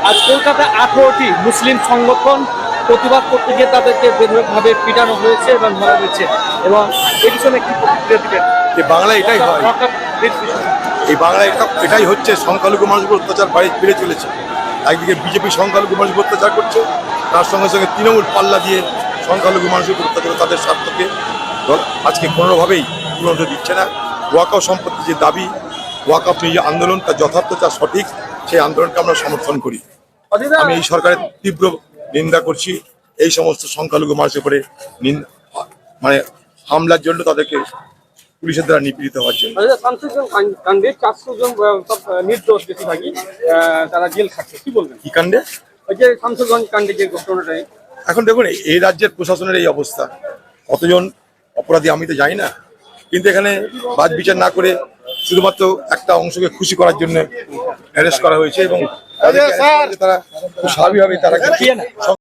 আজ কলকাতায় 18টি মুসলিম সংগঠন প্রতিবাদ করতে গিয়ে তাদেরকে বেধড়কভাবে পিটানো হয়েছে এবং মারা হয়েছে, এবং এই পিছনে কি প্রতিক্রিয়া দিলেন? এই বাংলা এটাই হয়, এই বাংলা এটাই হচ্ছে, সংখ্যালঘু মানুষের অত্যাচার বেড়ে চলেছে। একদিকে বিজেপি সংখ্যালঘু মানুষের অত্যাচার করছে, তার সঙ্গে সঙ্গে তৃণমূল পাল্লা দিয়ে সংখ্যালঘু মানুষের অত্যাচার তাদের স্বার্থকে আজকে কোনোভাবেই পূরণ দিচ্ছে না। ওয়াকফ সম্পত্তি যে দাবি, ওয়াকফ নিয়ে যে আন্দোলন, তার যথার্থ, তার সঠিক, সেই আন্দোলনকে আমরা সমর্থন করি। আমি এই সরকারের তীব্র নিন্দা করছি এই সমস্ত সংখ্যালঘু মানুষের উপরে মানে হামলার জন্য, তাদেরকে পুলিশের দ্বারা নিপীড়িত হওয়ার জন্য। কাণ্ডে 400 জন নির্দোষ বেশিরভাগই তারা জেল খাটছে, কি বলবেন? কি কাণ্ডে? ওই যে শামসুরগঞ্জ কাণ্ডে যে ঘটনাটা। এখন দেখুন, এই রাজ্যের প্রশাসনের এই অবস্থা, কতজন অপরাধী আমি তো জানি না, কিন্তু এখানে বাদ বিচার না করে শুধুমাত্র একটা অংশকে খুশি করার জন্য অ্যারেস্ট করা হয়েছে, এবং তারা খুব স্বাভাবিকভাবে তারা